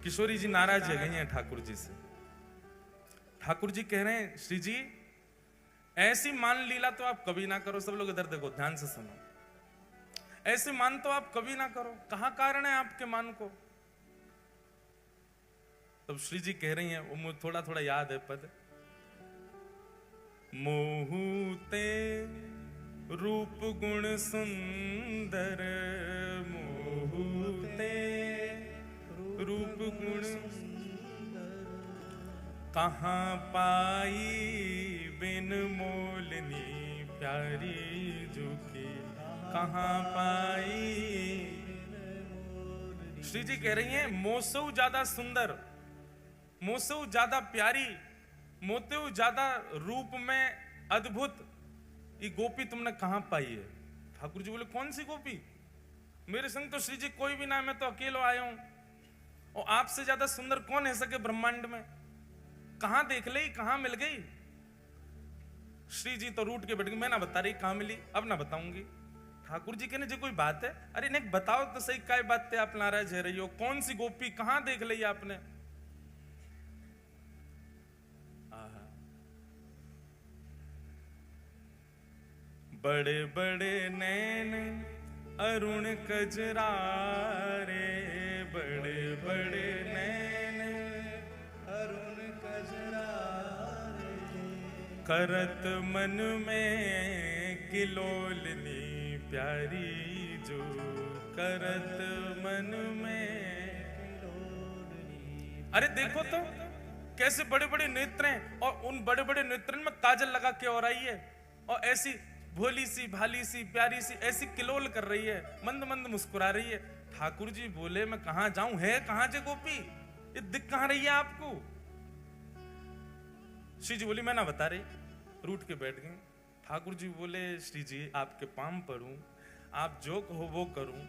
किशोरी जी नाराज है गई हैं ठाकुर जी से। ठाकुर जी कह रहे हैं श्री जी ऐसी मान लीला तो आप कभी ना करो। सब लोग इधर देखो, ध्यान से सुनो। ऐसी मान तो आप कभी ना करो, कहां कारण है आपके मान को? तब श्री जी कह रही हैं, वो मुझे थोड़ा थोड़ा याद है पद। मोहूते रूप गुण सुंदर, मोहूते रूप गुण कहाँ पाई बिन मोलनी प्यारी जुकी, कहाँ पाई। श्री जी कह रही हैं मोसऊ ज्यादा सुंदर, मोसऊ ज्यादा प्यारी, मोतेऊ ज्यादा रूप में अद्भुत ये गोपी तुमने कहां पाई है? ठाकुर जी बोले कौन सी गोपी? मेरे संग तो श्री जी कोई भी ना है, मैं तो अकेला आया हूं। और आपसे ज्यादा सुंदर कौन है सके ब्रह्मांड में? कहां देख ली, कहां मिल गई? श्री जी तो रूठ के बैठ गए, मैं ना बता रही कहां मिली, अब ना बताऊंगी। ठाकुर जी कहने जो कोई बात है? अरे नहीं बताओ तो सही, क्या बात है आप नाराज है रही हो? कौन सी गोपी, कहां देख ली आपने? बड़े बड़े नैन अरुण कजरारे, बड़े बड़े नैन अरुण कजरारे, करत मन में किलोलनी प्यारी जो, करत मन में किलोलनी। अरे देखो तो कैसे बड़े बड़े नेत्र हैं, और उन बड़े बड़े नेत्रों में काजल लगा के और आई है, और ऐसी भोली सी भाली सी प्यारी सी ऐसी किलोल कर रही है, मंद मंद मुस्कुरा रही है। ठाकुर जी बोले मैं कहां जाऊं, है कहां जे गोपी, ये दिख कहां रही है आपको? श्री जी बोली मैं ना बता रही, रूठ के बैठ गए। ठाकुर जी बोले श्री जी आपके पांव पड़ूं, आप जो कहो वो करूं,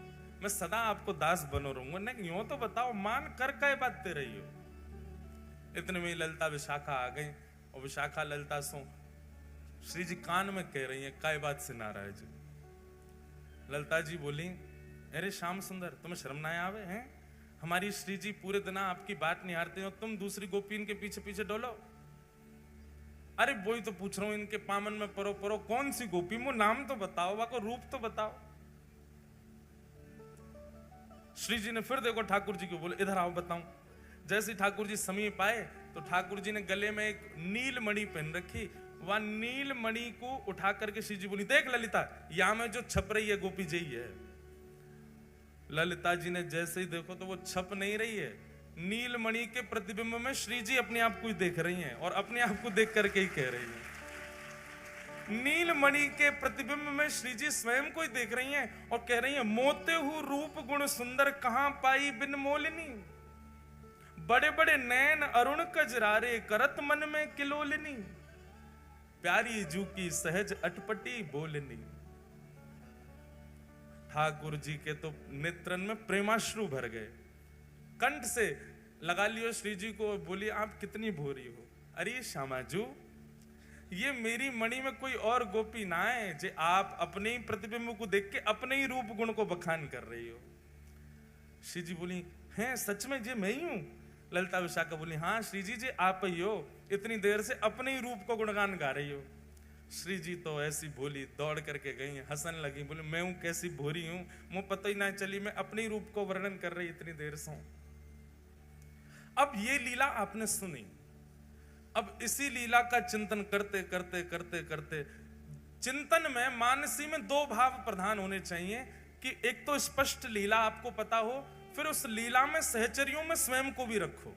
मैं सदा आपको दास बनो रहूंगा। नहीं यूं तो बताओ मान कर क्या बातें रही हो? इतने में ललिता विशाखा आ गई, और विशाखा ललिता सो श्री जी कान में कह रही है काय बात से नाराज? ललिता जी बोली अरे श्याम सुंदर तुम्हें शर्म ना आवे हैं? हमारी श्री जी पूरे दिन आपकी बात निहारते हो, तुम दूसरी गोपी इनके पीछे पीछे डोलो। अरे वही तो पूछ रहा हूं, इनके पामन में परो परो कौन सी गोपी, मुझे नाम तो बताओ, वाको रूप तो बताओ। श्री जी ने फिर देखो ठाकुर जी को बोले इधर आओ बताऊं। जैसे ठाकुर जी समीप आए तो ठाकुर जी ने गले में एक नील मणि पहन रखी, वह नील मणि को उठा करके श्री जी बोली देख ललिता यहां में जो छप रही है गोपी जी है। ललिता जी ने जैसे ही देखो तो वो छप नहीं रही है, नील मणि के प्रतिबिंब में श्री जी अपने आप को ही देख रही हैं, और अपने आप को देख करके ही कह रही हैं। नील मणि के प्रतिबिंब में श्री जी स्वयं को ही देख रही हैं और कह रही हैं मोते हु रूप गुण सुंदर कहां पाई बिन मोलिनी, बड़े बड़े नैन अरुण कजरारे करत मन में किलोलिनी, प्यारी जू की सहज अटपटी बोलनी। ठाकुर जी के तो नेत्रन में प्रेमाश्रु भर गए, कंठ से लगा लियो श्री जी को, बोली आप कितनी भोरी हो। अरे श्यामाजू ये मेरी मणि में कोई और गोपी ना है, जे आप अपने ही प्रतिबिंब को देख के अपने ही रूप गुण को बखान कर रही हो। श्री जी बोली हैं सच में जे मैं ही हूं? ललिता विशाखा बोली हाँ श्री जी आप ही हो, इतनी देर से अपने ही रूप को गुणगान गा रही हो। श्री जी तो ऐसी बोली दौड़ करके गई, हंसने लगी, बोली मैं हूं कैसी भोरी हूं, मुझे पता ही ना चली मैं अपने ही रूप को वर्णन कर रही इतनी देर से। अब ये लीला आपने सुनी, अब इसी लीला का चिंतन करते करते करते करते चिंतन में मानसी में दो भाव प्रधान होने चाहिए कि एक तो स्पष्ट लीला आपको पता हो, फिर उस लीला में सहचरियों में स्वयं को भी रखो।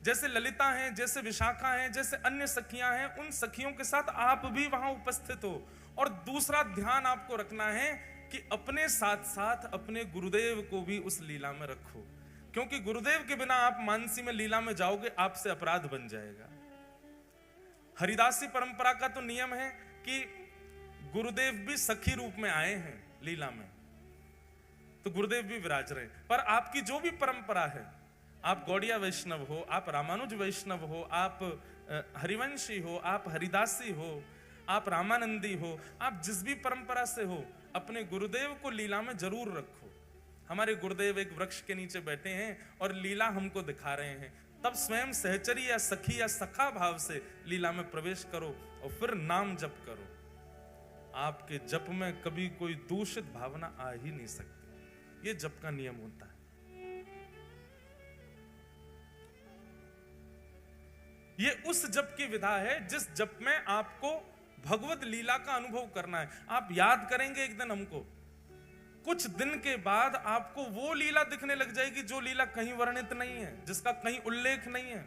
जैसे ललिता हैं, जैसे विशाखा हैं, जैसे अन्य सखियां हैं, उन सखियों के साथ आप भी वहां उपस्थित हो। और दूसरा ध्यान आपको रखना है कि अपने साथ साथ अपने गुरुदेव को भी उस लीला में रखो, क्योंकि गुरुदेव के बिना आप मानसी में लीला में जाओगे आपसे अपराध बन जाएगा। हरिदासी परंपरा का तो नियम है कि गुरुदेव भी सखी रूप में आए हैं लीला में, तो गुरुदेव भी विराज रहे। पर आपकी जो भी परंपरा है, आप गौड़िया वैष्णव हो, आप रामानुज वैष्णव हो, आप हरिवंशी हो, आप हरिदासी हो, आप रामानंदी हो, आप जिस भी परंपरा से हो, अपने गुरुदेव को लीला में जरूर रखो। हमारे गुरुदेव एक वृक्ष के नीचे बैठे हैं और लीला हमको दिखा रहे हैं, तब स्वयं सहचरी या सखी या सखा भाव से लीला में प्रवेश करो और फिर नाम जप करो। आपके जप में कभी कोई दूषित भावना आ ही नहीं सकती। ये जप का नियम होता है। ये उस जप की विधा है जिस जप में आपको भगवत लीला का अनुभव करना है। आप याद करेंगे एक दिन हमको, कुछ दिन के बाद आपको वो लीला दिखने लग जाएगी जो लीला कहीं वर्णित नहीं है, जिसका कहीं उल्लेख नहीं है।